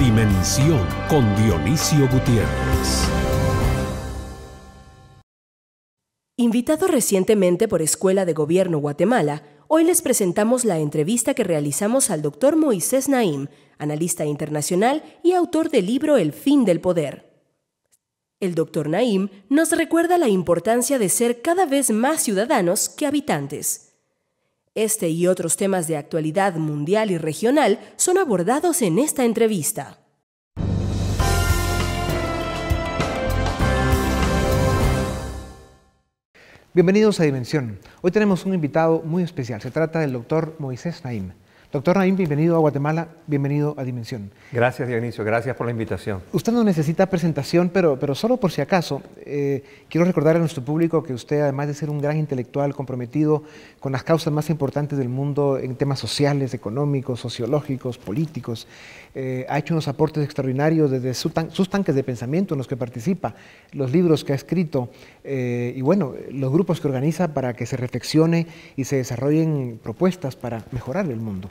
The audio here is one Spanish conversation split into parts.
Dimensión con Dionisio Gutiérrez. Invitado recientemente por Escuela de Gobierno Guatemala, hoy les presentamos la entrevista que realizamos al Dr. Moisés Naim, analista internacional y autor del libro El fin del poder. El Dr. Naim nos recuerda la importancia de ser cada vez más ciudadanos que habitantes. Este y otros temas de actualidad mundial y regional son abordados en esta entrevista. Bienvenidos a Dimensión. Hoy tenemos un invitado muy especial. Se trata del Dr. Moisés Naim. Dr. Naim, bienvenido a Guatemala, bienvenido a Dimensión. Gracias, Dionisio, gracias por la invitación. Usted no necesita presentación, pero solo por si acaso, quiero recordar a nuestro público que usted, además de ser un gran intelectual comprometido con las causas más importantes del mundo en temas sociales, económicos, sociológicos, políticos, ha hecho unos aportes extraordinarios desde sus tanques de pensamiento en los que participa, los libros que ha escrito y bueno, los grupos que organiza para que se reflexione y se desarrollen propuestas para mejorar el mundo.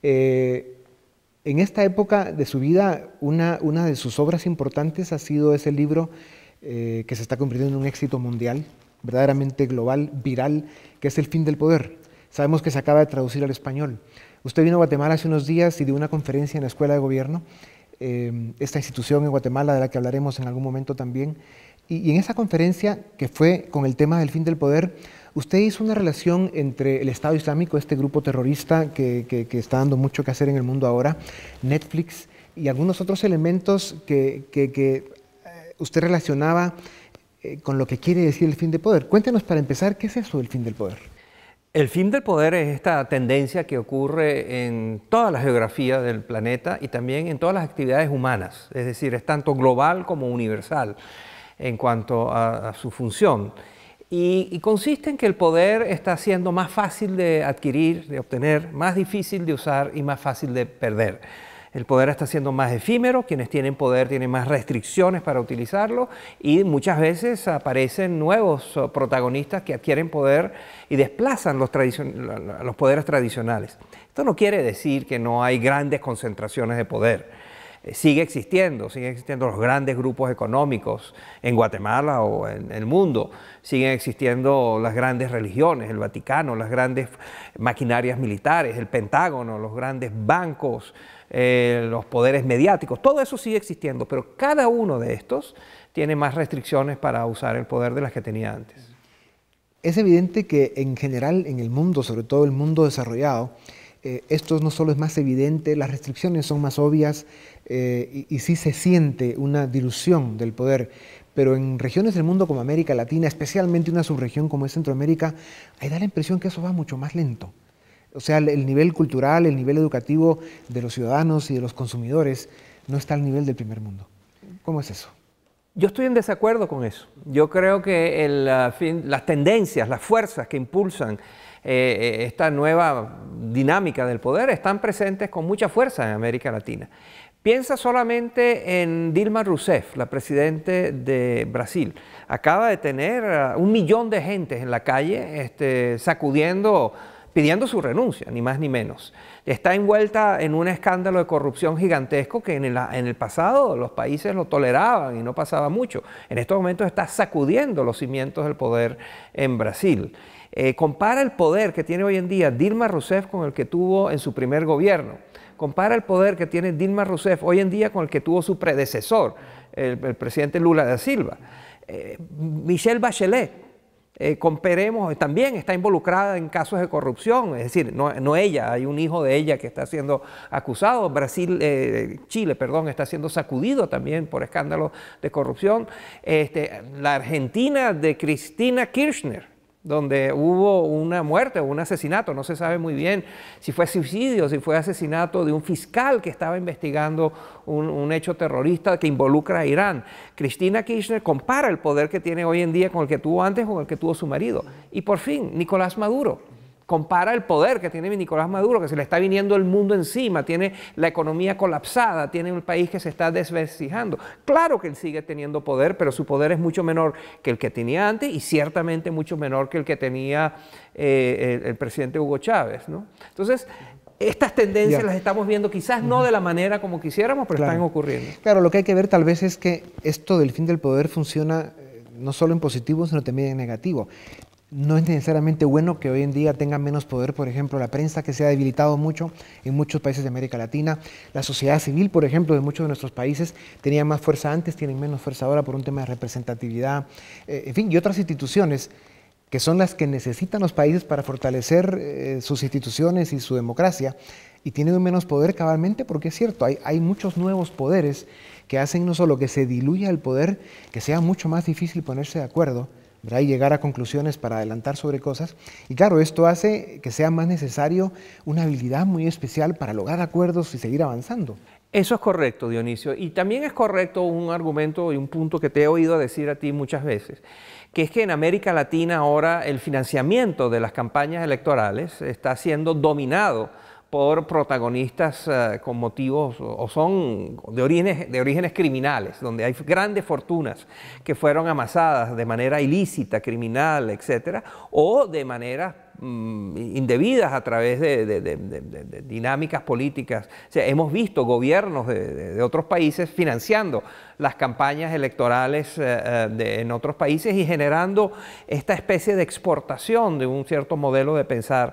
En esta época de su vida, una de sus obras importantes ha sido ese libro que se está convirtiendo en un éxito mundial, verdaderamente global, viral, que es El fin del poder. Sabemos que se acaba de traducir al español. Usted vino a Guatemala hace unos días y dio una conferencia en la Escuela de Gobierno, esta institución en Guatemala de la que hablaremos en algún momento también. Y en esa conferencia, que fue con el tema del fin del poder, usted hizo una relación entre el Estado Islámico, este grupo terrorista que está dando mucho que hacer en el mundo ahora, Netflix y algunos otros elementos que usted relacionaba con lo que quiere decir el fin del poder. Cuéntenos para empezar, ¿qué es eso del fin del poder? El fin del poder es esta tendencia que ocurre en toda la geografía del planeta y también en todas las actividades humanas, es decir, es tanto global como universal en cuanto a su función. Y consiste en que el poder está siendo más fácil de adquirir, de obtener, más difícil de usar y más fácil de perder. El poder está siendo más efímero, quienes tienen poder tienen más restricciones para utilizarlo y muchas veces aparecen nuevos protagonistas que adquieren poder y desplazan los poderes tradicionales. Esto no quiere decir que no hay grandes concentraciones de poder. Siguen existiendo los grandes grupos económicos en Guatemala o en el mundo, siguen existiendo las grandes religiones, el Vaticano, las grandes maquinarias militares, el Pentágono, los grandes bancos, los poderes mediáticos, todo eso sigue existiendo, pero cada uno de estos tiene más restricciones para usar el poder de las que tenía antes. Es evidente que en general en el mundo, sobre todo el mundo desarrollado, esto no solo es más evidente, las restricciones son más obvias y sí se siente una dilución del poder, pero en regiones del mundo como América Latina, especialmente una subregión como es Centroamérica, ahí da la impresión que eso va mucho más lento. O sea, el nivel cultural, el nivel educativo de los ciudadanos y de los consumidores no está al nivel del primer mundo. ¿Cómo es eso? Yo estoy en desacuerdo con eso. Yo creo que las tendencias, las fuerzas que impulsan esta nueva dinámica del poder están presentes con mucha fuerza en América Latina. Piensa solamente en Dilma Rousseff, la presidenta de Brasil. Acaba de tener 1 millón de gente en la calle sacudiendo, pidiendo su renuncia, ni más ni menos. Está envuelta en un escándalo de corrupción gigantesco que en el pasado los países lo toleraban y no pasaba mucho. En estos momentos está sacudiendo los cimientos del poder en Brasil. Compara el poder que tiene hoy en día Dilma Rousseff con el que tuvo en su primer gobierno. Compara el poder que tiene Dilma Rousseff hoy en día con el que tuvo su predecesor, el presidente Lula da Silva. Michelle Bachelet, comparemos, también está involucrada en casos de corrupción, es decir, no ella, hay un hijo de ella que está siendo acusado. Chile, está siendo sacudido también por escándalos de corrupción. La Argentina de Cristina Kirchner, donde hubo una muerte o un asesinato, no se sabe muy bien si fue suicidio, si fue asesinato de un fiscal que estaba investigando un hecho terrorista que involucra a Irán. Cristina Kirchner compara el poder que tiene hoy en día con el que tuvo antes, con el que tuvo su marido. Y por fin, Nicolás Maduro compara el poder que tiene Nicolás Maduro, que se le está viniendo el mundo encima, tiene la economía colapsada, tiene un país que se está desvencijando. Claro que él sigue teniendo poder, pero su poder es mucho menor que el que tenía antes y ciertamente mucho menor que el que tenía el presidente Hugo Chávez, ¿no? Entonces, estas tendencias Ya. las estamos viendo quizás no de la manera como quisiéramos, pero Claro. están ocurriendo. Claro, lo que hay que ver tal vez es que esto del fin del poder funciona no solo en positivo, sino también en negativo. No es necesariamente bueno que hoy en día tenga menos poder, por ejemplo, la prensa, que se ha debilitado mucho en muchos países de América Latina. La sociedad civil, por ejemplo, de muchos de nuestros países tenía más fuerza antes, tienen menos fuerza ahora por un tema de representatividad, en fin, y otras instituciones que son las que necesitan los países para fortalecer sus instituciones y su democracia, y tienen un menos poder cabalmente porque es cierto, hay muchos nuevos poderes que hacen no solo que se diluya el poder, que sea mucho más difícil ponerse de acuerdo, ¿verdad? Y llegar a conclusiones para adelantar sobre cosas. Y claro, esto hace que sea más necesario una habilidad muy especial para lograr acuerdos y seguir avanzando. Eso es correcto, Dionisio. Y también es correcto un argumento y un punto que te he oído decir a ti muchas veces, que es que en América Latina ahora el financiamiento de las campañas electorales está siendo dominado por protagonistas con motivos o son de orígenes criminales, donde hay grandes fortunas que fueron amasadas de manera ilícita, criminal, etcétera, o de maneras indebidas a través de dinámicas políticas. O sea, hemos visto gobiernos de otros países financiando las campañas electorales en otros países y generando esta especie de exportación de un cierto modelo de pensar.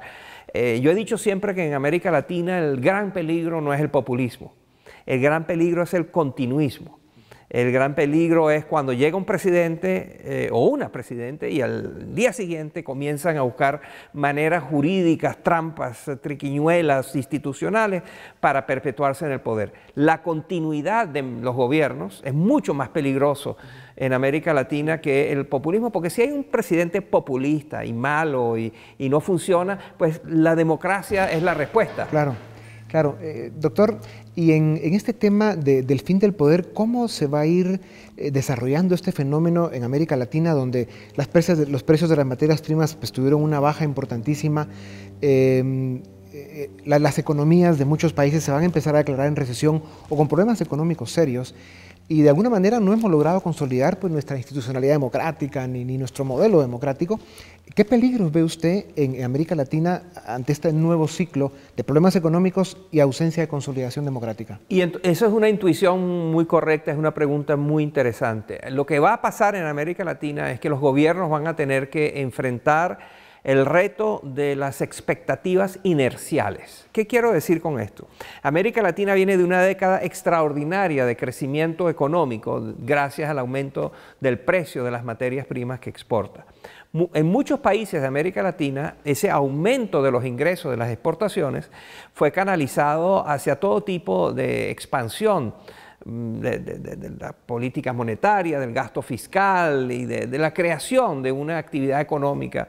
Yo he dicho siempre que en América Latina el gran peligro no es el populismo, el gran peligro es el continuismo. El gran peligro es cuando llega un presidente o una presidente y al día siguiente comienzan a buscar maneras jurídicas, trampas, triquiñuelas institucionales para perpetuarse en el poder. La continuidad de los gobiernos es mucho más peligroso en América Latina que el populismo, porque si hay un presidente populista y malo y no funciona, pues la democracia es la respuesta. Claro, claro. Doctor, y en este tema del fin del poder, ¿cómo se va a ir desarrollando este fenómeno en América Latina, donde los precios de las materias primas pues, tuvieron una baja importantísima? Las economías de muchos países se van a empezar a declarar en recesión o con problemas económicos serios, y de alguna manera no hemos logrado consolidar pues, nuestra institucionalidad democrática ni nuestro modelo democrático. ¿Qué peligros ve usted en América Latina ante este nuevo ciclo de problemas económicos y ausencia de consolidación democrática? Y eso es una intuición muy correcta, es una pregunta muy interesante. Lo que va a pasar en América Latina es que los gobiernos van a tener que enfrentar el reto de las expectativas inerciales. ¿Qué quiero decir con esto? América Latina viene de una década extraordinaria de crecimiento económico gracias al aumento del precio de las materias primas que exporta. En muchos países de América Latina, ese aumento de los ingresos de las exportaciones fue canalizado hacia todo tipo de expansión de la política monetaria, del gasto fiscal y de la creación de una actividad económica,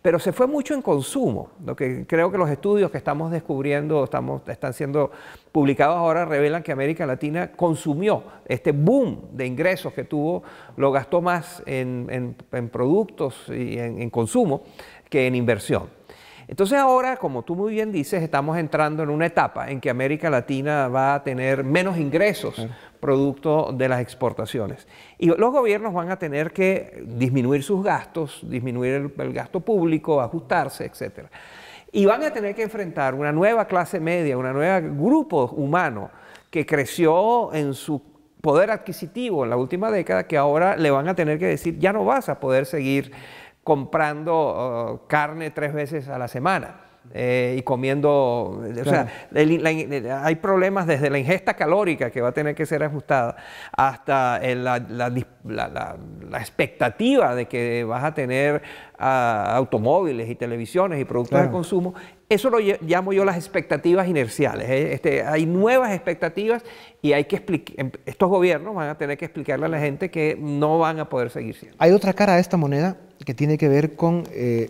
pero se fue mucho en consumo. Lo que creo que los estudios que estamos descubriendo, están siendo publicados ahora, revelan que América Latina consumió este boom de ingresos que tuvo, lo gastó más en productos y en consumo que en inversión. Entonces ahora, como tú muy bien dices, estamos entrando en una etapa en que América Latina va a tener menos ingresos producto de las exportaciones. Y los gobiernos van a tener que disminuir sus gastos, disminuir el gasto público, ajustarse, etc. Y van a tener que enfrentar una nueva clase media, un nuevo grupo humano que creció en su poder adquisitivo en la última década, que ahora le van a tener que decir, ya no vas a poder seguir comprando carne 3 veces a la semana y comiendo, claro. O sea, hay problemas desde la ingesta calórica que va a tener que ser ajustada hasta la expectativa de que vas a tener automóviles y televisiones y productos Claro. de consumo. Eso lo llamo yo las expectativas inerciales. Hay nuevas expectativas y hay que estos gobiernos van a tener que explicarle a la gente que no van a poder seguir siendo. Hay otra cara a esta moneda que tiene que ver con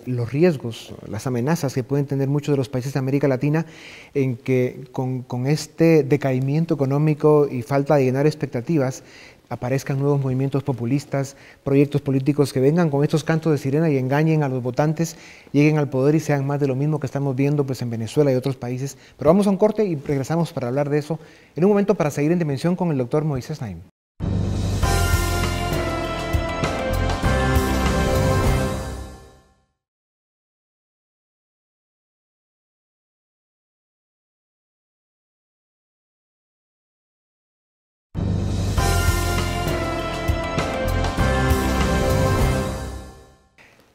los riesgos, las amenazas que pueden tener muchos de los países de América Latina, en que con este decaimiento económico y falta de llenar expectativas, aparezcan nuevos movimientos populistas, proyectos políticos que vengan con estos cantos de sirena y engañen a los votantes, lleguen al poder y sean más de lo mismo que estamos viendo pues, en Venezuela y otros países. Pero vamos a un corte y regresamos para hablar de eso en un momento, para seguir en Dimensión con el doctor Moisés Naim.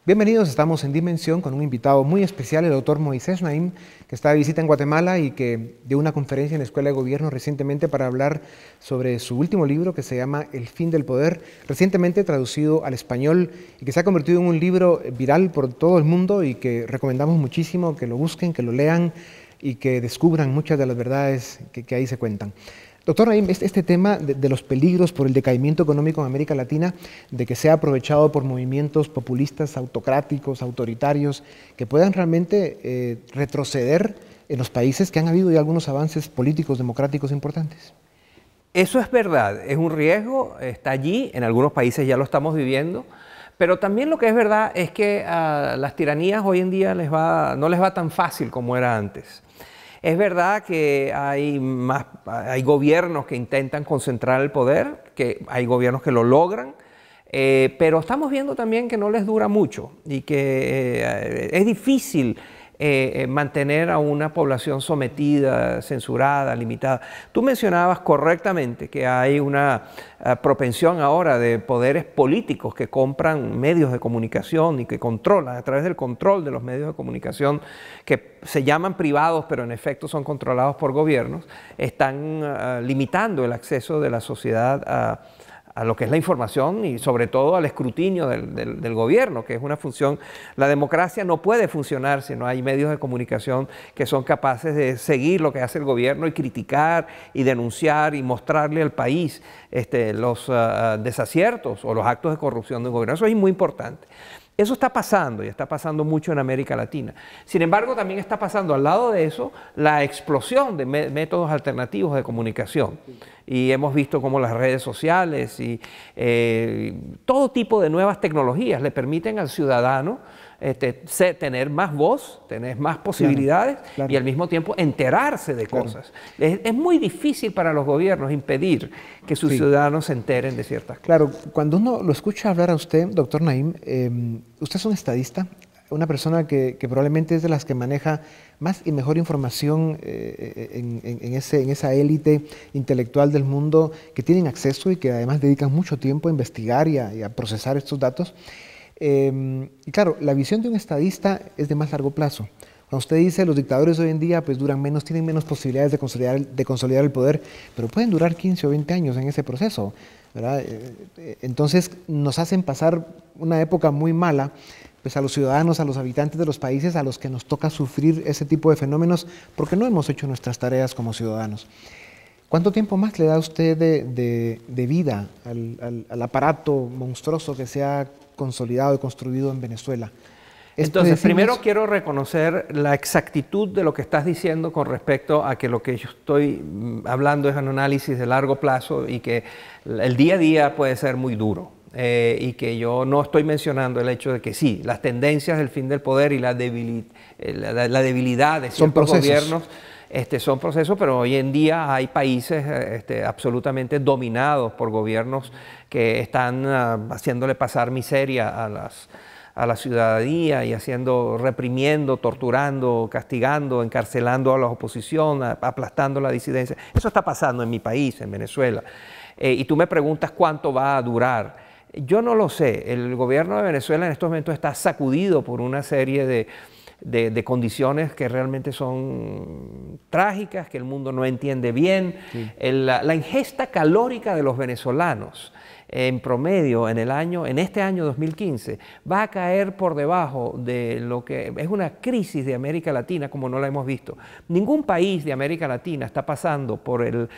Bienvenidos, estamos en Dimensión con un invitado muy especial, el doctor Moisés Naim, que está de visita en Guatemala y que dio una conferencia en la Escuela de Gobierno recientemente para hablar sobre su último libro que se llama El fin del poder, recientemente traducido al español y que se ha convertido en un libro viral por todo el mundo y que recomendamos muchísimo que lo busquen, que lo lean y que descubran muchas de las verdades que ahí se cuentan. Doctor Naim, este tema de los peligros por el decaimiento económico en América Latina, de que sea aprovechado por movimientos populistas, autocráticos, autoritarios, que puedan realmente retroceder en los países que han habido ya algunos avances políticos, democráticos importantes. Eso es verdad, es un riesgo, está allí, en algunos países ya lo estamos viviendo, pero también lo que es verdad es que a las tiranías hoy en día no les va tan fácil como era antes. Es verdad que hay gobiernos que intentan concentrar el poder, que hay gobiernos que lo logran, pero estamos viendo también que no les dura mucho y que es difícil mantener a una población sometida, censurada, limitada. Tú mencionabas correctamente que hay una propensión ahora de poderes políticos que compran medios de comunicación y que controlan, a través del control de los medios de comunicación, que se llaman privados, pero en efecto son controlados por gobiernos, están limitando el acceso de la sociedad a lo que es la información y sobre todo al escrutinio del gobierno, que es una función. La democracia no puede funcionar si no hay medios de comunicación que son capaces de seguir lo que hace el gobierno y criticar y denunciar y mostrarle al país los desaciertos o los actos de corrupción del gobierno. Eso es muy importante. Eso está pasando y está pasando mucho en América Latina. Sin embargo, también está pasando al lado de eso la explosión de métodos alternativos de comunicación. Y hemos visto cómo las redes sociales y todo tipo de nuevas tecnologías le permiten al ciudadano tener más voz, tener más posibilidades, claro. Y al mismo tiempo enterarse de cosas. Es muy difícil para los gobiernos impedir que sus ciudadanos se enteren de ciertas cosas. Claro, cuando uno lo escucha hablar a usted, doctor Naim, usted es un estadista, una persona que probablemente es de las que maneja más y mejor información en esa élite intelectual del mundo que tienen acceso y que además dedican mucho tiempo a investigar y a procesar estos datos. Y claro, la visión de un estadista es de más largo plazo. Cuando usted dice los dictadores hoy en día pues duran menos, tienen menos posibilidades de consolidar el poder, pero pueden durar 15 o 20 años en ese proceso, ¿verdad? Entonces nos hacen pasar una época muy mala pues a los ciudadanos, a los habitantes de los países a los que nos toca sufrir ese tipo de fenómenos porque no hemos hecho nuestras tareas como ciudadanos. ¿Cuánto tiempo más le da a usted de vida al aparato monstruoso que se ha consolidado y construido en Venezuela? Entonces, primero quiero reconocer la exactitud de lo que estás diciendo con respecto a que lo que yo estoy hablando es un análisis de largo plazo y que el día a día puede ser muy duro. Y que yo no estoy mencionando el hecho de que sí, las tendencias del fin del poder y la debilidad de ciertos gobiernos son procesos, pero hoy en día hay países absolutamente dominados por gobiernos que están haciéndole pasar miseria a la ciudadanía y reprimiendo, torturando, castigando, encarcelando a la oposición, aplastando la disidencia. Eso está pasando en mi país, en Venezuela. Y tú me preguntas cuánto va a durar. Yo no lo sé. El gobierno de Venezuela en estos momentos está sacudido por una serie de condiciones que realmente son trágicas, que el mundo no entiende bien. Sí. La ingesta calórica de los venezolanos en promedio en este año 2015 va a caer por debajo de lo que es una crisis de América Latina como no la hemos visto. Ningún país de América Latina está pasando por el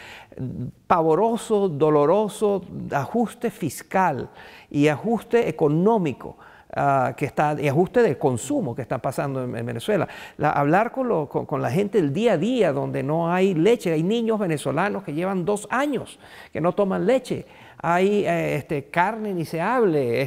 pavoroso, doloroso ajuste fiscal y ajuste económico y ajuste del consumo que está pasando en Venezuela. Hablar con la gente del día a día donde no hay leche, hay niños venezolanos que llevan 2 años que no toman leche. Hay carne, ni se hable,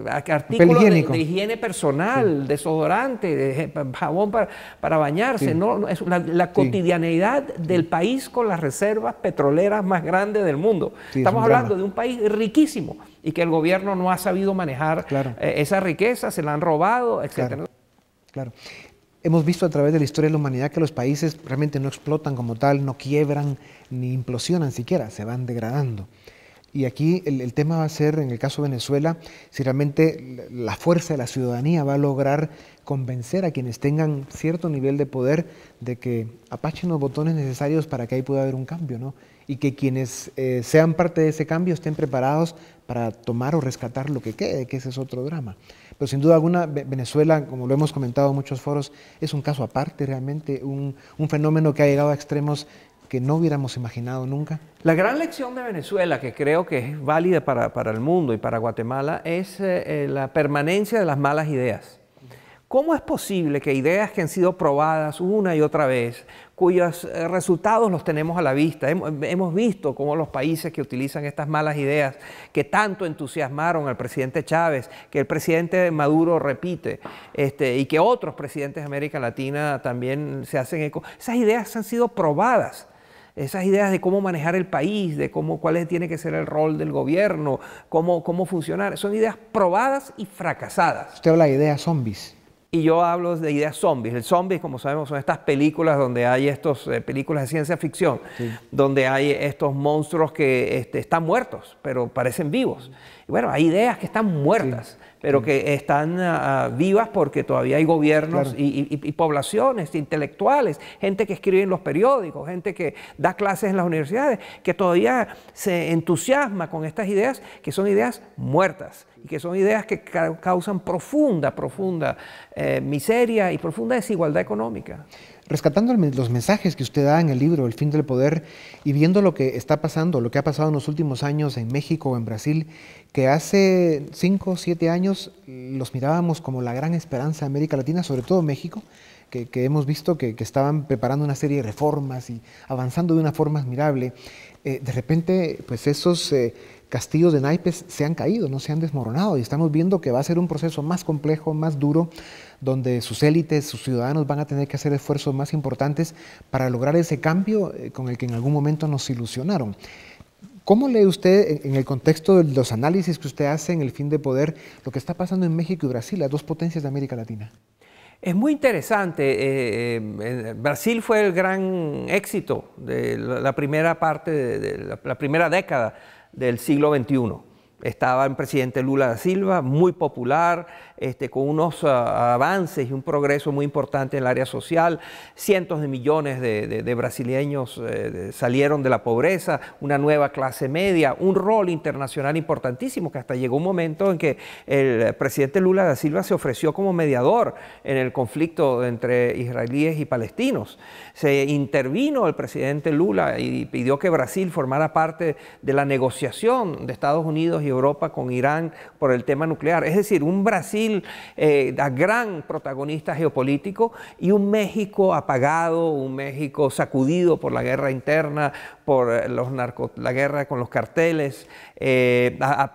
artículos de higiene personal, desodorante, jabón para bañarse. Sí. No, es la cotidianeidad del país con las reservas petroleras más grandes del mundo. Sí, estamos hablando de un país riquísimo y que el gobierno no ha sabido manejar esa riqueza, se la han robado, etc. Claro. Hemos visto a través de la historia de la humanidad que los países realmente no explotan como tal, no quiebran ni implosionan siquiera, se van degradando. Y aquí el tema va a ser, en el caso de Venezuela, si realmente la fuerza de la ciudadanía va a lograr convencer a quienes tengan cierto nivel de poder de que apachen los botones necesarios para que ahí pueda haber un cambio, ¿no? Y que quienes sean parte de ese cambio estén preparados para tomar o rescatar lo que quede, que ese es otro drama. Pero sin duda alguna, Venezuela, como lo hemos comentado en muchos foros, es un caso aparte realmente, un fenómeno que ha llegado a extremos que no hubiéramos imaginado nunca. La gran lección de Venezuela, que creo que es válida para el mundo y para Guatemala, es la permanencia de las malas ideas. ¿Cómo es posible que ideas que han sido probadas una y otra vez, cuyos resultados los tenemos a la vista, hemos visto cómo los países que utilizan estas malas ideas, que tanto entusiasmaron al presidente Chávez, que el presidente Maduro repite, y que otros presidentes de América Latina también se hacen eco, esas ideas han sido probadas? Esas ideas de cómo manejar el país, de cuál tiene que ser el rol del gobierno, cómo funcionar, son ideas probadas y fracasadas. Usted habla de ideas zombies. Y yo hablo de ideas zombies. El zombie, como sabemos, son estas películas donde hay películas de ciencia ficción, sí, donde hay estos monstruos que están muertos, pero parecen vivos. Y bueno, hay ideas que están muertas, sí, pero que están vivas porque todavía hay gobiernos, claro, y poblaciones intelectuales, gente que escribe en los periódicos, gente que da clases en las universidades, que todavía se entusiasma con estas ideas, que son ideas muertas y que son ideas que causan profunda miseria y profunda desigualdad económica. Rescatando los mensajes que usted da en el libro El fin del poder y viendo lo que está pasando, lo que ha pasado en los últimos años en México o en Brasil, que hace 5 o 7 años los mirábamos como la gran esperanza de América Latina, sobre todo México, que hemos visto que estaban preparando una serie de reformas y avanzando de una forma admirable. De repente, pues esos castillos de naipes se han caído, no se han desmoronado, y estamos viendo que va a ser un proceso más complejo, más duro, donde sus élites, sus ciudadanos van a tener que hacer esfuerzos más importantes para lograr ese cambio con el que en algún momento nos ilusionaron. ¿Cómo lee usted, en el contexto de los análisis que usted hace en El fin de poder, lo que está pasando en México y Brasil, las dos potencias de América Latina? Es muy interesante. Brasil fue el gran éxito de la primera parte, de la primera década del siglo XXI. Estaba el presidente Lula da Silva, muy popular, con unos avances y un progreso muy importante en el área social. Cientos de millones de brasileños salieron de la pobreza, una nueva clase media, un rol internacional importantísimo, que hasta llegó un momento en que el presidente Lula da Silva se ofreció como mediador en el conflicto entre israelíes y palestinos. Se intervino el presidente Lula y pidió que Brasil formara parte de la negociación de Estados Unidos y Europa con Irán por el tema nuclear. Es decir, un Brasil gran protagonista geopolítico y un México apagado, un México sacudido por la guerra interna, por la guerra con los carteles,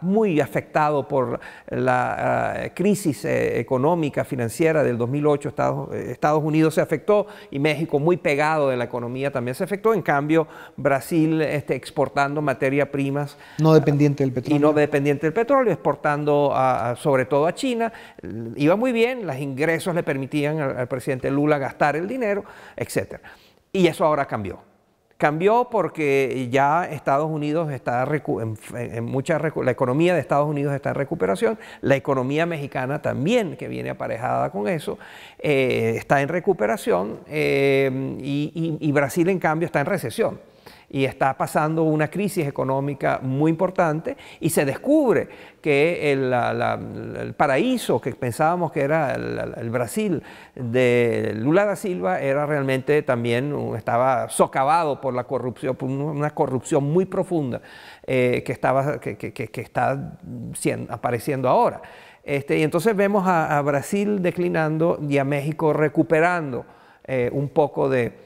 muy afectado por la crisis económica, financiera del 2008. Estados Unidos se afectó y México, muy pegado de la economía, también se afectó. En cambio, Brasil exportando materias primas. No dependiente del petróleo. Y no dependiente del petróleo, exportando sobre todo a China. Iba muy bien, los ingresos le permitían al presidente Lula gastar el dinero, etc. Y eso ahora cambió. Cambió porque ya Estados Unidos está la economía de Estados Unidos está en recuperación, la economía mexicana también, que viene aparejada con eso, está en recuperación, y Brasil, en cambio, está en recesión. Y está pasando una crisis económica muy importante y se descubre que el paraíso que pensábamos que era el Brasil de Lula da Silva era realmente también, estaba socavado por la corrupción, por una corrupción muy profunda que está apareciendo ahora. Y entonces vemos a Brasil declinando y a México recuperando un poco de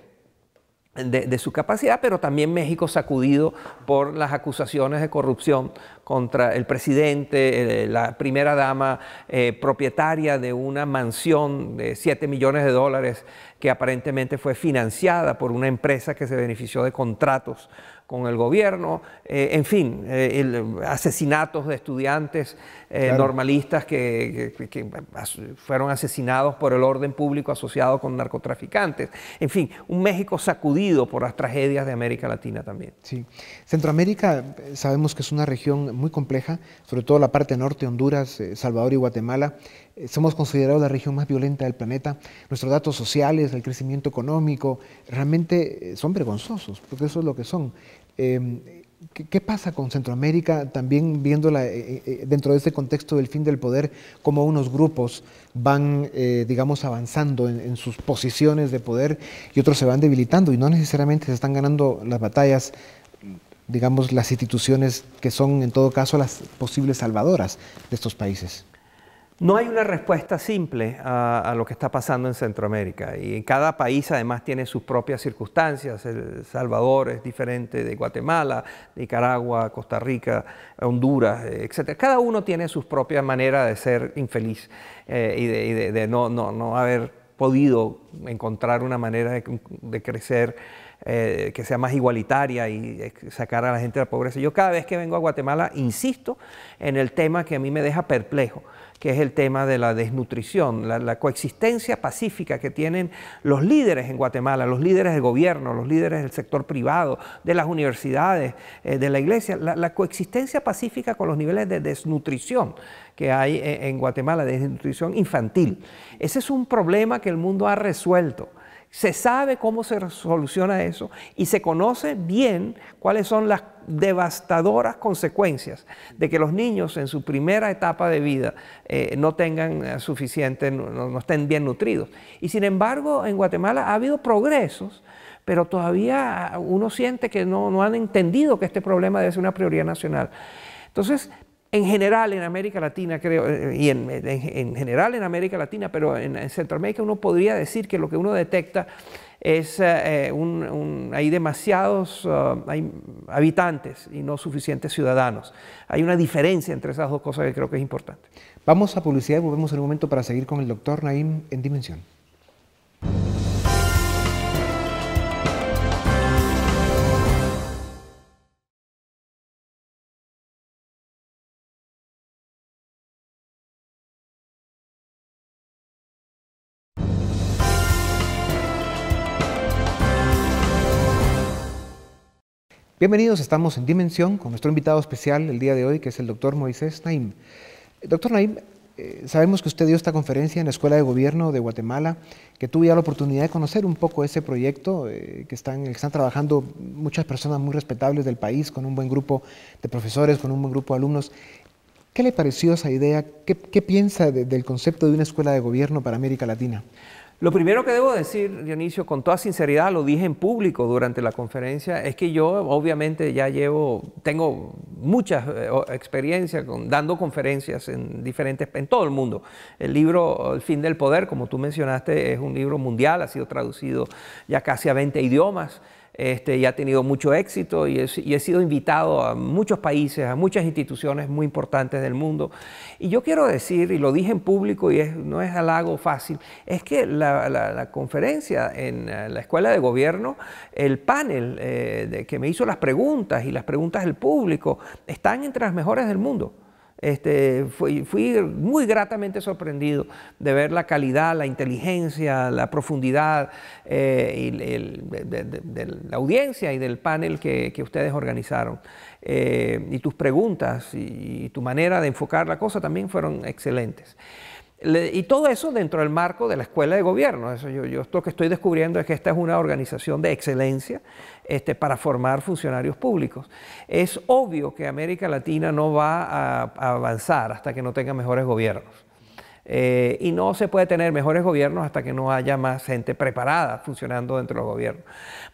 su capacidad, pero también México sacudido por las acusaciones de corrupción contra el presidente, la primera dama, propietaria de una mansión de $7 millones que aparentemente fue financiada por una empresa que se benefició de contratos con el gobierno, en fin, asesinatos de estudiantes normalistas que fueron asesinados por el orden público asociado con narcotraficantes. En fin, un México sacudido por las tragedias de América Latina también. Sí. Centroamérica sabemos que es una región muy compleja, sobre todo la parte norte, Honduras, Salvador y Guatemala. Somos considerados la región más violenta del planeta. Nuestros datos sociales, el crecimiento económico, realmente son vergonzosos, porque eso es lo que son. ¿Qué pasa con Centroamérica? También viéndola dentro de ese contexto del fin del poder, cómo unos grupos van, digamos, avanzando en sus posiciones de poder y otros se van debilitando y no necesariamente se están ganando las batallas, digamos, las instituciones que son en todo caso las posibles salvadoras de estos países. No hay una respuesta simple a lo que está pasando en Centroamérica y cada país además tiene sus propias circunstancias. El Salvador es diferente de Guatemala, Nicaragua, Costa Rica, Honduras, etc. Cada uno tiene sus propias maneras de ser infeliz y de no haber podido encontrar una manera de crecer que sea más igualitaria y sacar a la gente de la pobreza. Yo cada vez que vengo a Guatemala insisto en el tema que a mí me deja perplejo, que es el tema de la desnutrición, la coexistencia pacífica que tienen los líderes en Guatemala, los líderes del gobierno, los líderes del sector privado, de las universidades, de la iglesia, la coexistencia pacífica con los niveles de desnutrición que hay en Guatemala, de desnutrición infantil. Ese es un problema que el mundo ha resuelto. Se sabe cómo se soluciona eso y se conoce bien cuáles son las devastadoras consecuencias de que los niños en su primera etapa de vida no tengan suficiente, no estén bien nutridos. Y sin embargo, en Guatemala ha habido progresos, pero todavía uno siente que no han entendido que este problema debe ser una prioridad nacional. Entonces, en general en América Latina, creo, y en general en América Latina, pero en Centroamérica uno podría decir que lo que uno detecta es hay demasiados hay habitantes y no suficientes ciudadanos. Hay una diferencia entre esas dos cosas que creo que es importante. Vamos a publicidad y volvemos en un momento para seguir con el doctor Naim en Dimensión. Bienvenidos, estamos en Dimensión con nuestro invitado especial el día de hoy, que es el doctor Moisés Naim. Doctor Naim, sabemos que usted dio esta conferencia en la Escuela de Gobierno de Guatemala, que tuve ya la oportunidad de conocer un poco ese proyecto que están trabajando muchas personas muy respetables del país, con un buen grupo de profesores, con un buen grupo de alumnos. ¿Qué le pareció esa idea? ¿Qué piensa del concepto de una escuela de gobierno para América Latina? Lo primero que debo decir, Dionisio, con toda sinceridad, lo dije en público durante la conferencia, es que yo obviamente ya tengo mucha experiencia dando conferencias en todo el mundo. El libro El fin del poder, como tú mencionaste, es un libro mundial, ha sido traducido ya casi a 20 idiomas. Y ha tenido mucho éxito y he sido invitado a muchos países, a muchas instituciones muy importantes del mundo. Y yo quiero decir, y lo dije en público y no es halago fácil, es que la conferencia en la Escuela de Gobierno, el panel que me hizo las preguntas y las preguntas del público, están entre las mejores del mundo. Fui muy gratamente sorprendido de ver la calidad, la inteligencia, la profundidad de la audiencia y del panel que ustedes organizaron. Y tus preguntas y tu manera de enfocar la cosa también fueron excelentes. Y todo eso dentro del marco de la Escuela de Gobierno. Yo lo que estoy descubriendo es que esta es una organización de excelencia para formar funcionarios públicos. Es obvio que América Latina no va a avanzar hasta que no tenga mejores gobiernos. Y no se puede tener mejores gobiernos hasta que no haya más gente preparada funcionando dentro del gobierno.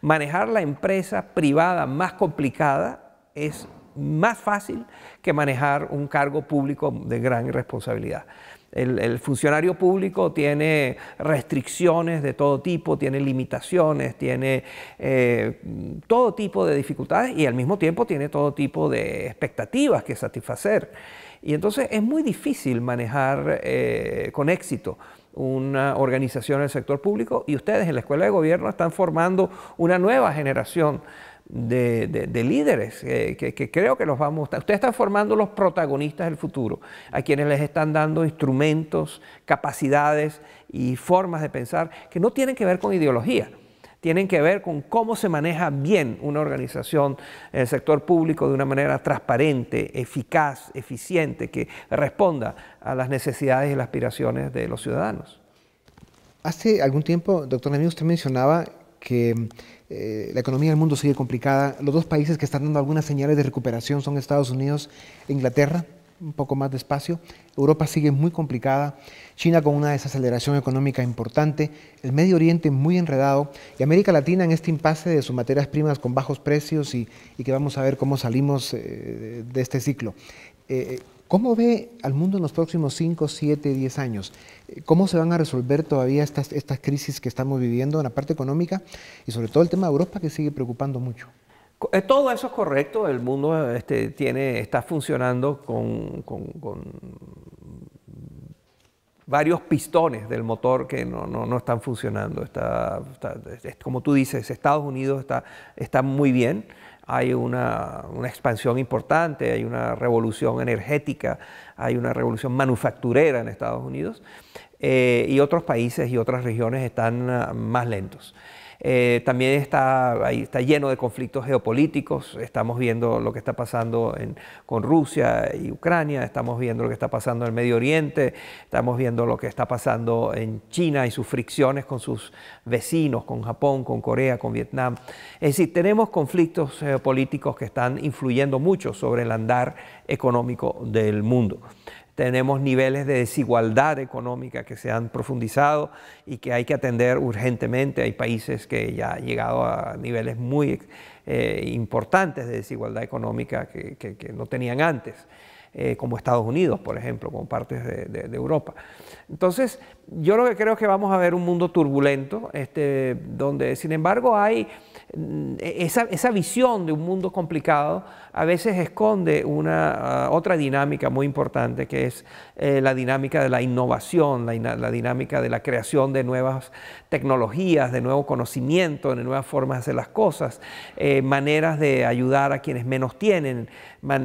Manejar la empresa privada más complicada es más fácil que manejar un cargo público de gran responsabilidad. El funcionario público tiene restricciones de todo tipo, tiene limitaciones, tiene todo tipo de dificultades y al mismo tiempo tiene todo tipo de expectativas que satisfacer. Y entonces es muy difícil manejar con éxito una organización del sector público, y ustedes en la Escuela de Gobierno están formando una nueva generación de líderes que creo que los vamos a... Ustedes están formando los protagonistas del futuro, a quienes les están dando instrumentos, capacidades y formas de pensar que no tienen que ver con ideología, tienen que ver con cómo se maneja bien una organización en el sector público de una manera transparente, eficaz, eficiente, que responda a las necesidades y las aspiraciones de los ciudadanos. Hace algún tiempo, doctor Naim, usted mencionaba que la economía del mundo sigue complicada. Los dos países que están dando algunas señales de recuperación son Estados Unidos e Inglaterra, un poco más despacio. Europa sigue muy complicada, China con una desaceleración económica importante, el Medio Oriente muy enredado y América Latina en este impasse de sus materias primas con bajos precios y que vamos a ver cómo salimos de este ciclo. ¿Cómo ve al mundo en los próximos 5, 7, 10 años? ¿Cómo se van a resolver todavía estas crisis que estamos viviendo en la parte económica y sobre todo el tema de Europa que sigue preocupando mucho? Todo eso es correcto, el mundo está funcionando con varios pistones del motor que no están funcionando. Como tú dices, Estados Unidos está muy bien, hay una expansión importante, hay una revolución energética, hay una revolución manufacturera en Estados Unidos, y otros países y otras regiones están más lentos. También está lleno de conflictos geopolíticos. Estamos viendo lo que está pasando con Rusia y Ucrania, estamos viendo lo que está pasando en el Medio Oriente, estamos viendo lo que está pasando en China y sus fricciones con sus vecinos, con Japón, con Corea, con Vietnam. Es decir, tenemos conflictos geopolíticos que están influyendo mucho sobre el andar económico del mundo. Tenemos niveles de desigualdad económica que se han profundizado y que hay que atender urgentemente. Hay países que ya han llegado a niveles muy importantes de desigualdad económica que no tenían antes, como Estados Unidos, por ejemplo, como partes de Europa. Entonces, yo lo que creo es que vamos a ver un mundo turbulento, donde, sin embargo, hay esa visión de un mundo complicado a veces esconde otra dinámica muy importante, que es la dinámica de la innovación, la dinámica de la creación de nuevas tecnologías, de nuevo conocimiento, de nuevas formas de hacer las cosas, maneras de ayudar a quienes menos tienen,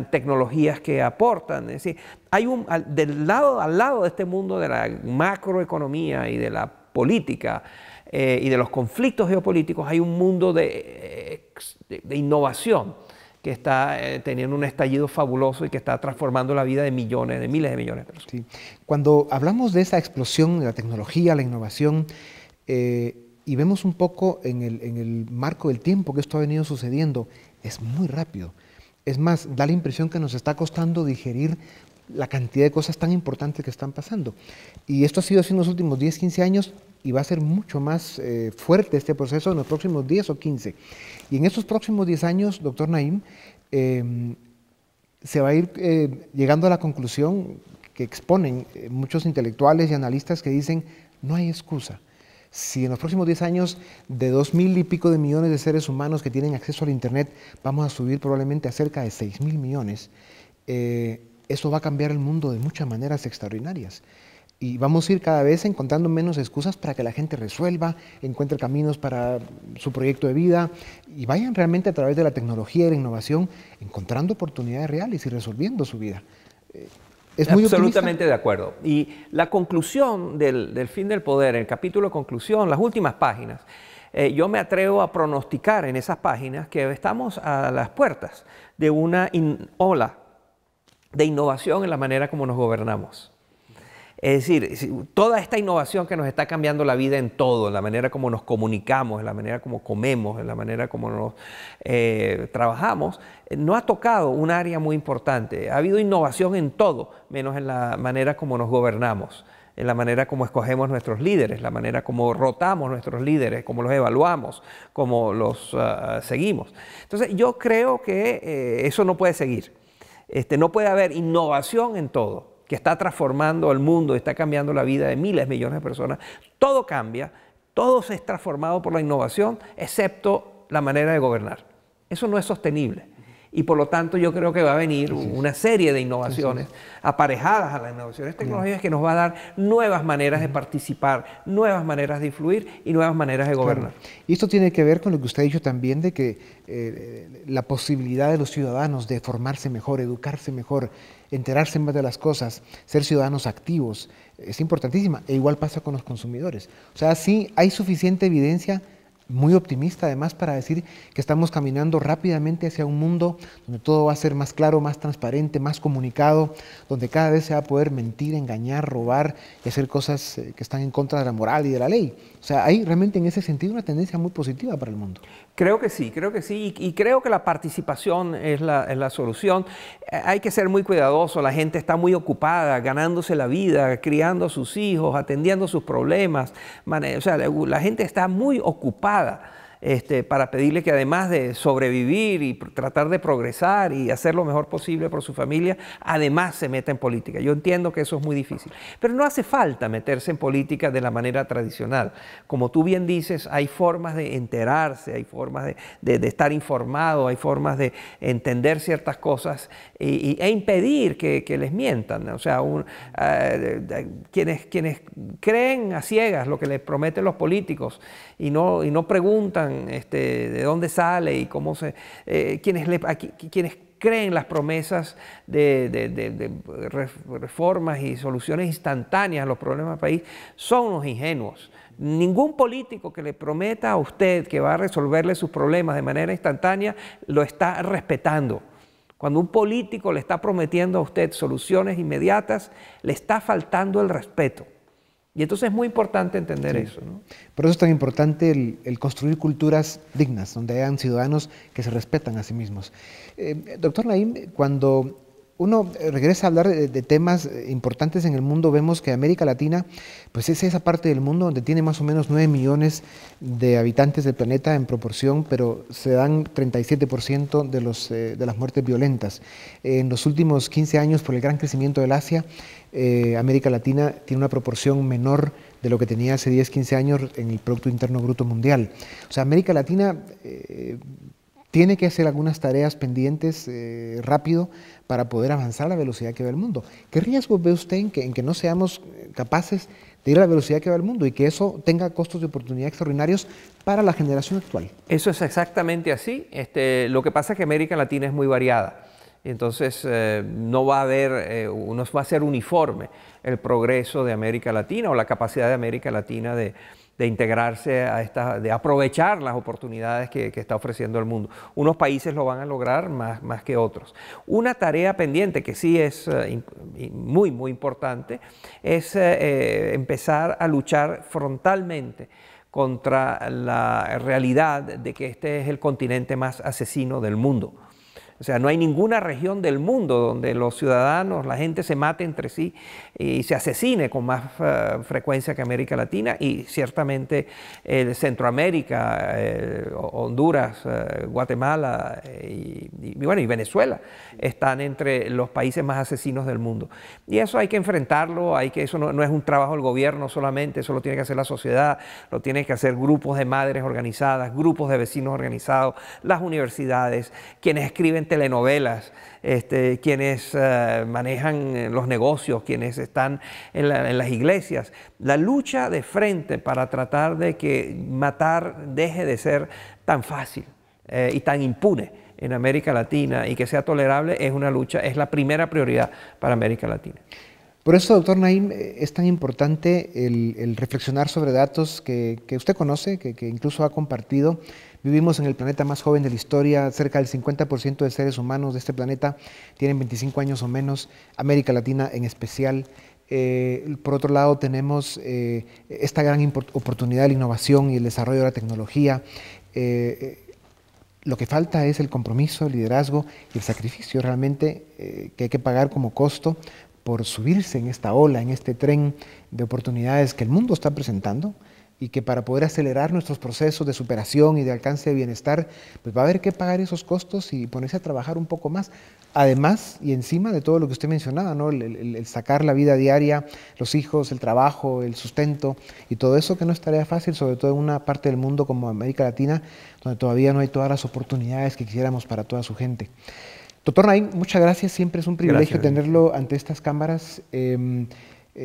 tecnologías que aportan. Es decir, hay al lado de este mundo de la macroeconomía y de la política, y de los conflictos geopolíticos, hay un mundo de innovación que está teniendo un estallido fabuloso y que está transformando la vida de millones, de miles de millones de personas. Sí. Cuando hablamos de esa explosión de la tecnología, la innovación, y vemos un poco en el marco del tiempo que esto ha venido sucediendo, es muy rápido. Es más, da la impresión que nos está costando digerir la cantidad de cosas tan importantes que están pasando. Y esto ha sido así en los últimos 10, 15 años y va a ser mucho más fuerte este proceso en los próximos 10 o 15. Y en estos próximos 10 años, doctor Naim, se va a ir llegando a la conclusión que exponen muchos intelectuales y analistas que dicen no hay excusa. Si en los próximos 10 años de 2.000 y pico de millones de seres humanos que tienen acceso al Internet vamos a subir probablemente a cerca de 6.000 millones, eso va a cambiar el mundo de muchas maneras extraordinarias. Y vamos a ir cada vez encontrando menos excusas para que la gente resuelva, encuentre caminos para su proyecto de vida y vayan realmente a través de la tecnología y la innovación encontrando oportunidades reales y resolviendo su vida. ¿Es muy absolutamente de acuerdo. Y la conclusión del fin del poder, el capítulo de conclusión, las últimas páginas, yo me atrevo a pronosticar en esas páginas que estamos a las puertas de una ola de innovación en la manera como nos gobernamos. Es decir, toda esta innovación que nos está cambiando la vida en todo, en la manera como nos comunicamos, en la manera como comemos, en la manera como nos trabajamos, no ha tocado un área muy importante. Ha habido innovación en todo, menos en la manera como nos gobernamos, en la manera como escogemos nuestros líderes, la manera como rotamos nuestros líderes, cómo los evaluamos, cómo los seguimos. Entonces, yo creo que eso no puede seguir. No puede haber innovación en todo, que está transformando el mundo, está cambiando la vida de miles, millones de personas. Todo cambia, todo se es transformado por la innovación, excepto la manera de gobernar. Eso no es sostenible. Y por lo tanto yo creo que va a venir una serie de innovaciones aparejadas a las innovaciones tecnológicas que nos va a dar nuevas maneras de participar, nuevas maneras de influir y nuevas maneras de gobernar. Y esto tiene que ver con lo que usted ha dicho también de que la posibilidad de los ciudadanos de formarse mejor, educarse mejor, enterarse más de las cosas, ser ciudadanos activos, es importantísima. E igual pasa con los consumidores. O sea, sí hay suficiente evidencia muy optimista además para decir que estamos caminando rápidamente hacia un mundo donde todo va a ser más claro, más transparente, más comunicado, donde cada vez se va a poder mentir, engañar, robar y hacer cosas que están en contra de la moral y de la ley. O sea, hay realmente en ese sentido una tendencia muy positiva para el mundo. Creo que sí, y creo que la participación es la solución. Hay que ser muy cuidadoso, la gente está muy ocupada, ganándose la vida, criando a sus hijos, atendiendo sus problemas. O sea, la gente está muy ocupada para pedirle que además de sobrevivir y tratar de progresar y hacer lo mejor posible por su familia, además se meta en política. Yo entiendo que eso es muy difícil, pero no hace falta meterse en política de la manera tradicional. Como tú bien dices, hay formas de enterarse, hay formas de estar informado, hay formas de entender ciertas cosas e impedir que les mientan. O sea, quienes creen a ciegas lo que les prometen los políticos y no preguntan de dónde sale y cómo quienes creen las promesas de reformas y soluciones instantáneas a los problemas del país son unos ingenuos. Ningún político que le prometa a usted que va a resolverle sus problemas de manera instantánea lo está respetando. Cuando un político le está prometiendo a usted soluciones inmediatas, le está faltando el respeto. Y entonces es muy importante entender eso, ¿no? Por eso es tan importante el construir culturas dignas, donde hayan ciudadanos que se respetan a sí mismos. Doctor Naim, cuando uno regresa a hablar de temas importantes en el mundo, vemos que América Latina pues es esa parte del mundo donde tiene más o menos 9 millones de habitantes del planeta en proporción, pero se dan 37% de las muertes violentas. En los últimos 15 años, por el gran crecimiento del Asia, América Latina tiene una proporción menor de lo que tenía hace 10, 15 años en el Producto Interno Bruto Mundial. O sea, América Latina tiene que hacer algunas tareas pendientes rápido para poder avanzar a la velocidad que va el mundo. ¿Qué riesgos ve usted en que no seamos capaces de ir a la velocidad que va el mundo y que eso tenga costos de oportunidad extraordinarios para la generación actual? Eso es exactamente así. Lo que pasa es que América Latina es muy variada. Entonces no va a ser uniforme el progreso de América Latina o la capacidad de América Latina de integrarse de aprovechar las oportunidades que está ofreciendo el mundo. Unos países lo van a lograr más que otros. Una tarea pendiente que sí es muy, muy importante es empezar a luchar frontalmente contra la realidad de que este es el continente más asesino del mundo. O sea, no hay ninguna región del mundo donde los ciudadanos, la gente se mate entre sí y se asesine con más frecuencia que América Latina, y ciertamente Centroamérica, Honduras, Guatemala y Venezuela están entre los países más asesinos del mundo. Y eso hay que enfrentarlo, eso no es un trabajo del gobierno solamente, eso lo tiene que hacer la sociedad, lo tienen que hacer grupos de madres organizadas, grupos de vecinos organizados, las universidades, quienes escriben telenovelas, quienes manejan los negocios, quienes están en las iglesias. La lucha de frente para tratar de que matar deje de ser tan fácil y tan impune en América Latina y que sea tolerable es una lucha, es la primera prioridad para América Latina. Por eso, doctor Naim, es tan importante el reflexionar sobre datos que usted conoce, que incluso ha compartido. Vivimos en el planeta más joven de la historia, cerca del 50% de seres humanos de este planeta tienen 25 años o menos, América Latina en especial. Por otro lado, tenemos esta gran oportunidad de la innovación y el desarrollo de la tecnología. Lo que falta es el compromiso, el liderazgo y el sacrificio realmente que hay que pagar como costo por subirse en esta ola, en este tren de oportunidades que el mundo está presentando, y que para poder acelerar nuestros procesos de superación y de alcance de bienestar, pues va a haber que pagar esos costos y ponerse a trabajar un poco más. Además y encima de todo lo que usted mencionaba, ¿no? El sacar la vida diaria, los hijos, el trabajo, el sustento y todo eso, que no es tarea fácil, sobre todo en una parte del mundo como América Latina, donde todavía no hay todas las oportunidades que quisiéramos para toda su gente. Doctor Naim, muchas gracias, siempre es un privilegio tenerlo ante estas cámaras.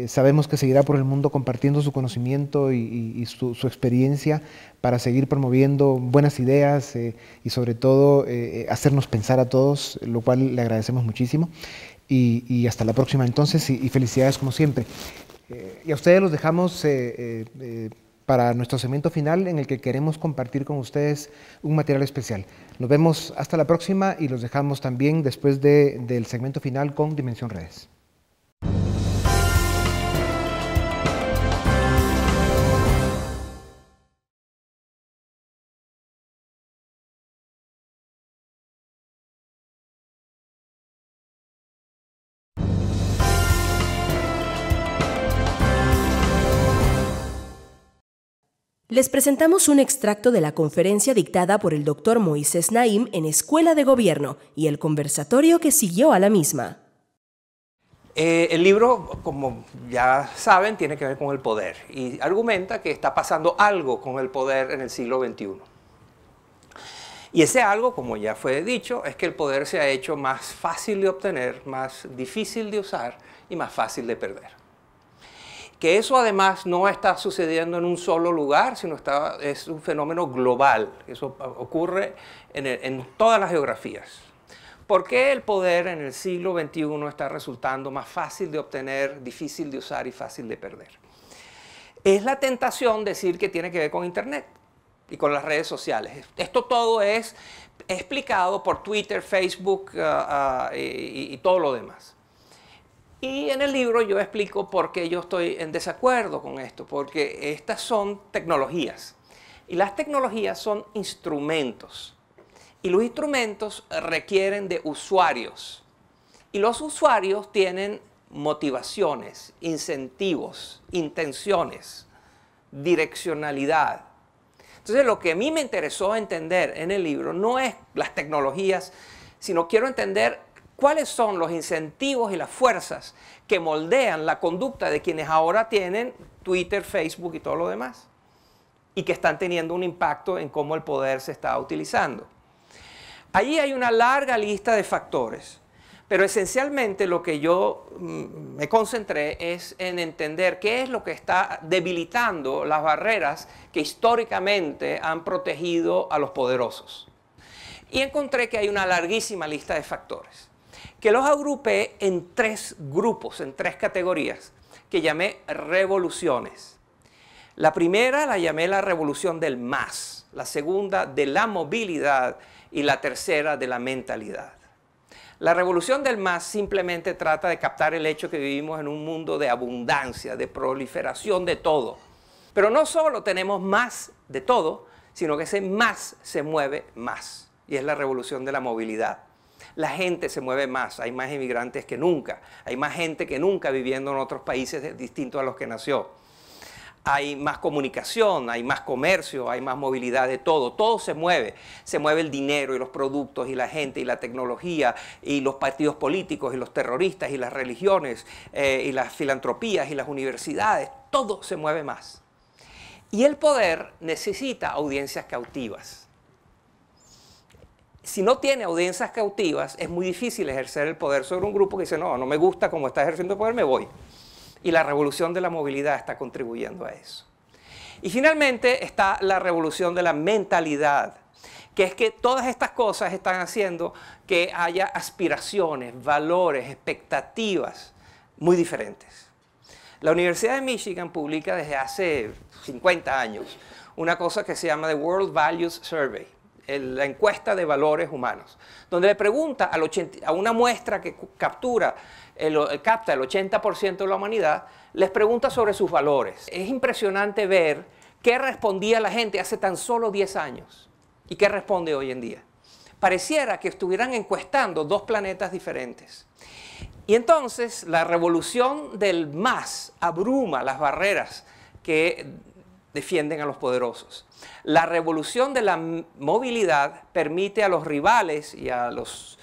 Sabemos que seguirá por el mundo compartiendo su conocimiento y su experiencia para seguir promoviendo buenas ideas y sobre todo hacernos pensar a todos, lo cual le agradecemos muchísimo. Y hasta la próxima entonces y felicidades como siempre. Y a ustedes los dejamos para nuestro segmento final en el que queremos compartir con ustedes un material especial. Nos vemos hasta la próxima y los dejamos también después del segmento final con Dimensión Redes. Les presentamos un extracto de la conferencia dictada por el Dr. Moisés Naim en Escuela de Gobierno y el conversatorio que siguió a la misma. El libro, como ya saben, tiene que ver con el poder y argumenta que está pasando algo con el poder en el siglo XXI. Y ese algo, como ya fue dicho, es que el poder se ha hecho más fácil de obtener, más difícil de usar y más fácil de perder. Que eso además no está sucediendo en un solo lugar, sino es un fenómeno global. Eso ocurre en todas las geografías. ¿Por qué el poder en el siglo XXI está resultando más fácil de obtener, difícil de usar y fácil de perder? Es la tentación decir que tiene que ver con Internet y con las redes sociales. Esto todo es explicado por Twitter, Facebook y todo lo demás. Y en el libro yo explico por qué yo estoy en desacuerdo con esto, porque estas son tecnologías y las tecnologías son instrumentos y los instrumentos requieren de usuarios y los usuarios tienen motivaciones, incentivos, intenciones, direccionalidad. Entonces lo que a mí me interesó entender en el libro no es las tecnologías, sino quiero entender ¿cuáles son los incentivos y las fuerzas que moldean la conducta de quienes ahora tienen Twitter, Facebook y todo lo demás? Y que están teniendo un impacto en cómo el poder se está utilizando. Allí hay una larga lista de factores, pero esencialmente lo que yo me concentré es en entender qué es lo que está debilitando las barreras que históricamente han protegido a los poderosos. Y encontré que hay una larguísima lista de factores, que los agrupé en tres grupos, en tres categorías, que llamé revoluciones. La primera la llamé la revolución del más, la segunda de la movilidad y la tercera de la mentalidad. La revolución del más simplemente trata de captar el hecho que vivimos en un mundo de abundancia, de proliferación de todo. Pero no solo tenemos más de todo, sino que ese más se mueve más, y es la revolución de la movilidad. La gente se mueve más, hay más inmigrantes que nunca, hay más gente que nunca viviendo en otros países distintos a los que nació. Hay más comunicación, hay más comercio, hay más movilidad de todo, todo se mueve el dinero y los productos y la gente y la tecnología y los partidos políticos y los terroristas y las religiones y las filantropías y las universidades, todo se mueve más. Y el poder necesita audiencias cautivas. Si no tiene audiencias cautivas, es muy difícil ejercer el poder sobre un grupo que dice, no me gusta cómo está ejerciendo el poder, me voy. Y la revolución de la movilidad está contribuyendo a eso. Y finalmente está la revolución de la mentalidad, que es que todas estas cosas están haciendo que haya aspiraciones, valores, expectativas muy diferentes. La Universidad de Michigan publica desde hace 50 años una cosa que se llama The World Values Survey, la encuesta de valores humanos, donde le pregunta a una muestra que capta el 80% de la humanidad, les pregunta sobre sus valores. Es impresionante ver qué respondía la gente hace tan solo 10 años y qué responde hoy en día. Pareciera que estuvieran encuestando dos planetas diferentes. Y entonces la revolución del más abruma las barreras que defienden a los poderosos. La revolución de la movilidad permite a los rivales y a los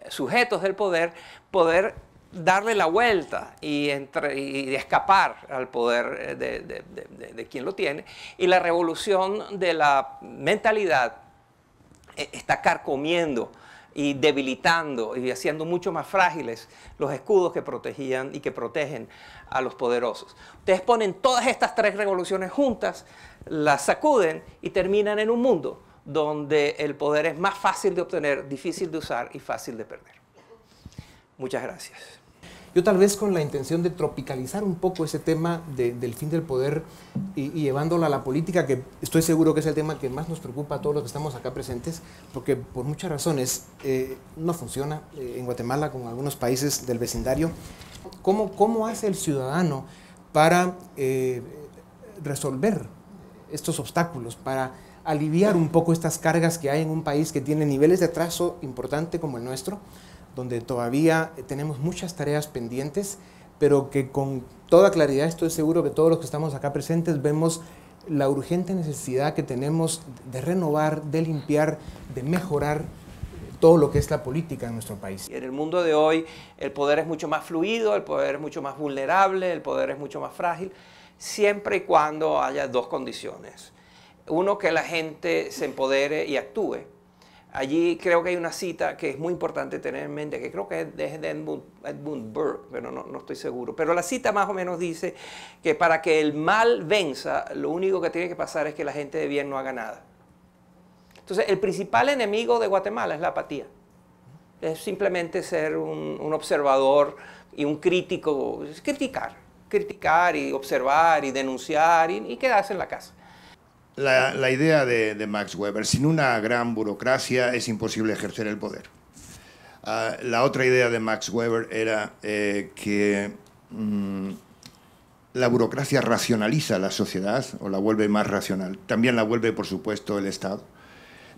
sujetos del poder darle la vuelta y escapar al poder de quien lo tiene. Y la revolución de la mentalidad está carcomiendo y debilitando y haciendo mucho más frágiles los escudos que protegían y que protegen a los poderosos. Ustedes ponen todas estas tres revoluciones juntas, las sacuden y terminan en un mundo donde el poder es más fácil de obtener, difícil de usar y fácil de perder. Muchas gracias. Yo tal vez con la intención de tropicalizar un poco ese tema del fin del poder y llevándolo a la política, que estoy seguro que es el tema que más nos preocupa a todos los que estamos acá presentes, porque por muchas razones no funciona en Guatemala, con algunos países del vecindario. ¿Cómo hace el ciudadano para resolver estos obstáculos, para aliviar un poco estas cargas que hay en un país que tiene niveles de atraso importante como el nuestro, donde todavía tenemos muchas tareas pendientes, pero que con toda claridad estoy seguro que todos los que estamos acá presentes vemos la urgente necesidad que tenemos de renovar, de limpiar, de mejorar todo lo que es la política en nuestro país. En el mundo de hoy el poder es mucho más fluido, el poder es mucho más vulnerable, el poder es mucho más frágil, siempre y cuando haya dos condiciones. Uno, que la gente se empodere y actúe. Allí creo que hay una cita que es muy importante tener en mente, que creo que es de Edmund Burke, pero no estoy seguro. Pero la cita más o menos dice que para que el mal venza, lo único que tiene que pasar es que la gente de bien no haga nada. Entonces, el principal enemigo de Guatemala es la apatía. Es simplemente ser un observador y un crítico, es criticar y observar y denunciar y quedarse en la casa. La idea de Max Weber: sin una gran burocracia es imposible ejercer el poder. La otra idea de Max Weber era que la burocracia racionaliza la sociedad o la vuelve más racional. También la vuelve, por supuesto, el Estado.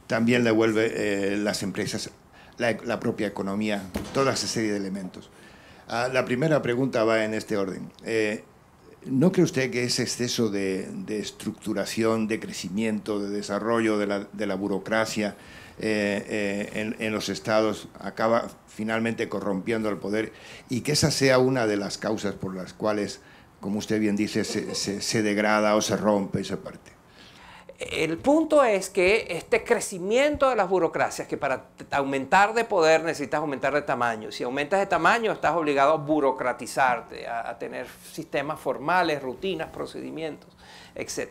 También la vuelve las empresas, la propia economía, toda esa serie de elementos. La primera pregunta va en este orden. ¿No cree usted que ese exceso de estructuración, de crecimiento, de desarrollo de la burocracia en los estados acaba finalmente corrompiendo el poder y que esa sea una de las causas por las cuales, como usted bien dice, se degrada o se rompe esa parte? El punto es que este crecimiento de las burocracias, que para aumentar de poder necesitas aumentar de tamaño. Si aumentas de tamaño estás obligado a burocratizarte, a tener sistemas formales, rutinas, procedimientos, etc.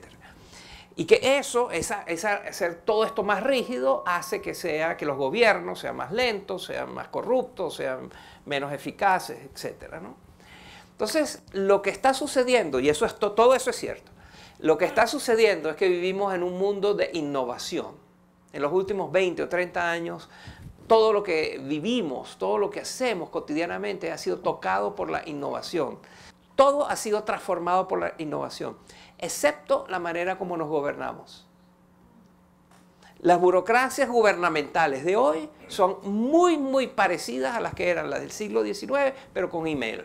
Y que hacer todo esto más rígido hace que los gobiernos sean más lentos, sean más corruptos, sean menos eficaces, etc., ¿no? Entonces, lo que está sucediendo, y todo eso es cierto, lo que está sucediendo es que vivimos en un mundo de innovación. En los últimos 20 o 30 años, todo lo que vivimos, todo lo que hacemos cotidianamente ha sido tocado por la innovación. Todo ha sido transformado por la innovación, excepto la manera como nos gobernamos. Las burocracias gubernamentales de hoy son muy, muy parecidas a las que eran las del siglo XIX, pero con email.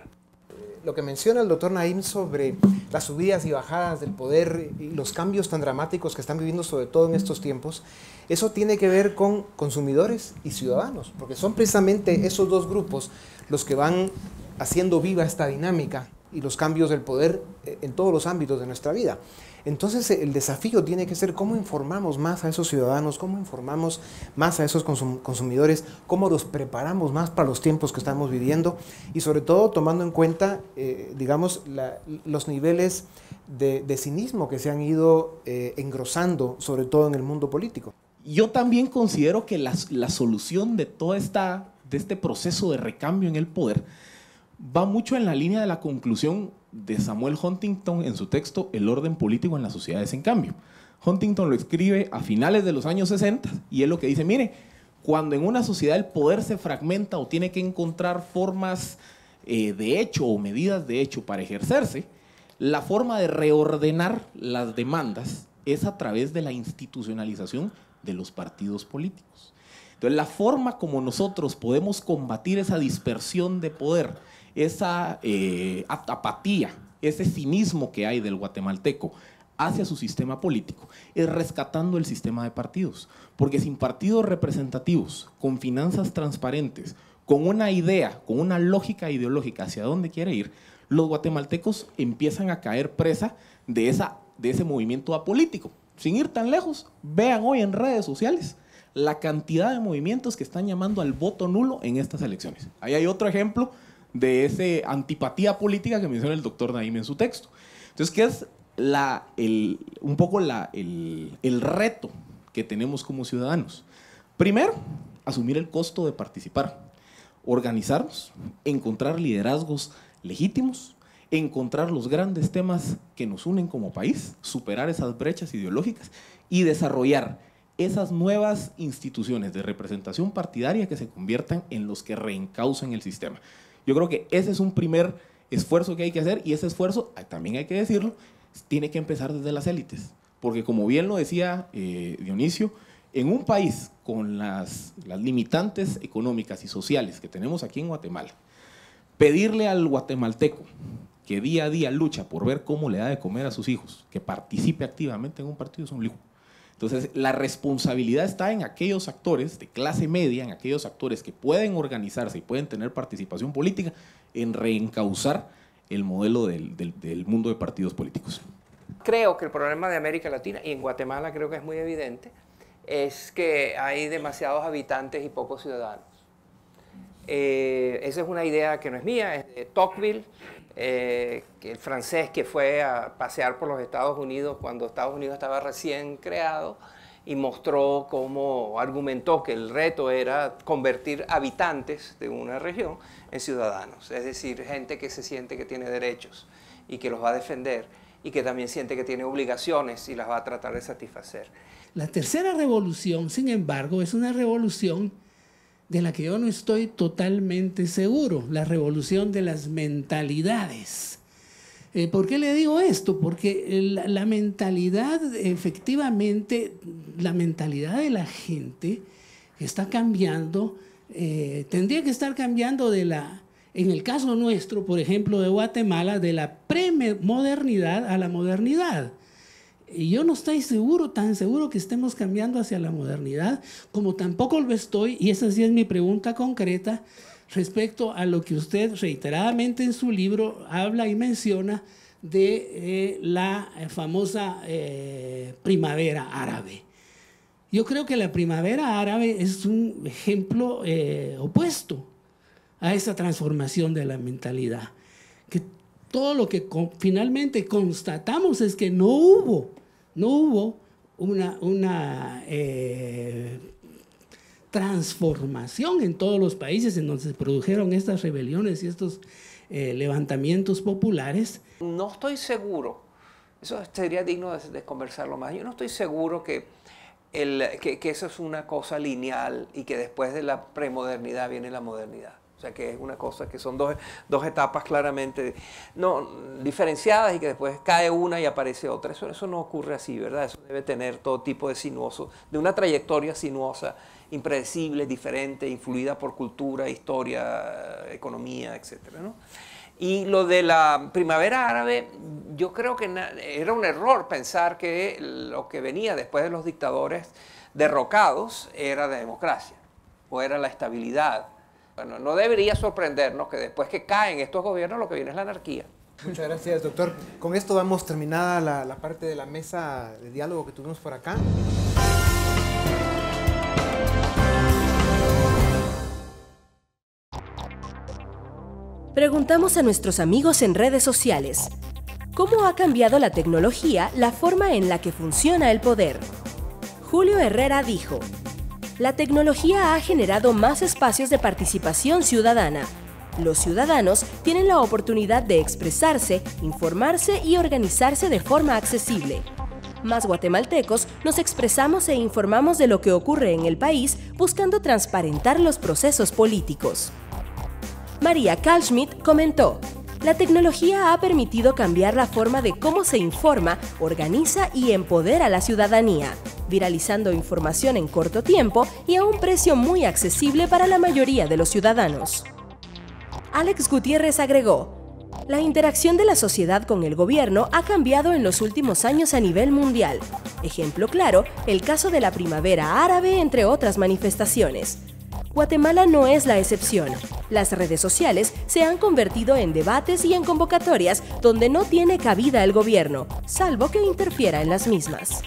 Lo que menciona el doctor Naim sobre las subidas y bajadas del poder y los cambios tan dramáticos que están viviendo, sobre todo en estos tiempos, eso tiene que ver con consumidores y ciudadanos, porque son precisamente esos dos grupos los que van haciendo viva esta dinámica y los cambios del poder en todos los ámbitos de nuestra vida. Entonces el desafío tiene que ser cómo informamos más a esos ciudadanos, cómo informamos más a esos consumidores, cómo los preparamos más para los tiempos que estamos viviendo y sobre todo tomando en cuenta, digamos, los niveles de cinismo que se han ido engrosando, sobre todo en el mundo político. Yo también considero que la solución de este proceso de recambio en el poder va mucho en la línea de la conclusión de Samuel Huntington en su texto El orden político en las sociedades en cambio. Huntington lo escribe a finales de los años 60 y él lo que dice, mire, cuando en una sociedad el poder se fragmenta o tiene que encontrar formas de hecho o medidas de hecho para ejercerse, la forma de reordenar las demandas es a través de la institucionalización de los partidos políticos. Entonces, la forma como nosotros podemos combatir esa dispersión de poder, esa apatía, ese cinismo que hay del guatemalteco hacia su sistema político es rescatando el sistema de partidos. Porque sin partidos representativos, con finanzas transparentes, con una idea, con una lógica ideológica hacia dónde quiere ir, los guatemaltecos empiezan a caer presa de ese movimiento apolítico. Sin ir tan lejos, vean hoy en redes sociales la cantidad de movimientos que están llamando al voto nulo en estas elecciones. Ahí hay otro ejemplo de esa antipatía política que menciona el doctor Naim en su texto. Entonces, ¿qué es un poco el reto que tenemos como ciudadanos? Primero, asumir el costo de participar, organizarnos, encontrar liderazgos legítimos, encontrar los grandes temas que nos unen como país, superar esas brechas ideológicas y desarrollar esas nuevas instituciones de representación partidaria que se conviertan en los que reencauzan el sistema. Yo creo que ese es un primer esfuerzo que hay que hacer, y ese esfuerzo, también hay que decirlo, tiene que empezar desde las élites. Porque como bien lo decía Dionisio, en un país con las limitantes económicas y sociales que tenemos aquí en Guatemala, pedirle al guatemalteco que día a día lucha por ver cómo le da de comer a sus hijos, que participe activamente en un partido, es un lujo. Entonces, la responsabilidad está en aquellos actores de clase media, en aquellos actores que pueden organizarse y pueden tener participación política, en reencauzar el modelo del mundo de partidos políticos. Creo que el problema de América Latina, y en Guatemala creo que es muy evidente, es que hay demasiados habitantes y pocos ciudadanos. Esa es una idea que no es mía, es de Tocqueville, que el francés que fue a pasear por los Estados Unidos cuando Estados Unidos estaba recién creado, y mostró cómo argumentó que el reto era convertir habitantes de una región en ciudadanos, es decir, gente que se siente que tiene derechos y que los va a defender, y que también siente que tiene obligaciones y las va a tratar de satisfacer. La tercera revolución, sin embargo, es una revolución de la que yo no estoy totalmente seguro, la revolución de las mentalidades. ¿Por qué le digo esto? Porque la mentalidad, efectivamente, la mentalidad de la gente está cambiando, tendría que estar cambiando en el caso nuestro, por ejemplo, de Guatemala, de la premodernidad a la modernidad. Y yo no estoy tan seguro que estemos cambiando hacia la modernidad, como tampoco lo estoy, y esa sí es mi pregunta concreta, respecto a lo que usted reiteradamente en su libro habla y menciona de la famosa primavera árabe. Yo creo que la primavera árabe es un ejemplo opuesto a esa transformación de la mentalidad, que todo lo que finalmente constatamos es que no hubo una transformación en todos los países en donde se produjeron estas rebeliones y estos levantamientos populares. No estoy seguro, eso sería digno de conversarlo más, yo no estoy seguro que eso es una cosa lineal y que después de la premodernidad viene la modernidad. O sea, que es una cosa que son dos etapas claramente diferenciadas, y que después cae una y aparece otra. Eso no ocurre así, ¿verdad? Eso debe tener todo tipo de una trayectoria sinuosa, impredecible, diferente, influida por cultura, historia, economía, etcétera, ¿no? Y lo de la primavera árabe, yo creo que era un error pensar que lo que venía después de los dictadores derrocados era la democracia o era la estabilidad. Bueno, no debería sorprendernos que después que caen estos gobiernos lo que viene es la anarquía. Muchas gracias, doctor. Con esto damos terminada la parte de la mesa de diálogo que tuvimos por acá. Preguntamos a nuestros amigos en redes sociales, ¿cómo ha cambiado la tecnología la forma en la que funciona el poder? Julio Herrera dijo: la tecnología ha generado más espacios de participación ciudadana. Los ciudadanos tienen la oportunidad de expresarse, informarse y organizarse de forma accesible. Más guatemaltecos nos expresamos e informamos de lo que ocurre en el país buscando transparentar los procesos políticos. María Kalschmidt comentó: la tecnología ha permitido cambiar la forma de cómo se informa, organiza y empodera a la ciudadanía, viralizando información en corto tiempo y a un precio muy accesible para la mayoría de los ciudadanos. Alex Gutiérrez agregó: La interacción de la sociedad con el gobierno ha cambiado en los últimos años a nivel mundial. Ejemplo claro, el caso de la primavera árabe, entre otras manifestaciones. Guatemala no es la excepción. Las redes sociales se han convertido en debates y en convocatorias donde no tiene cabida el gobierno, salvo que interfiera en las mismas.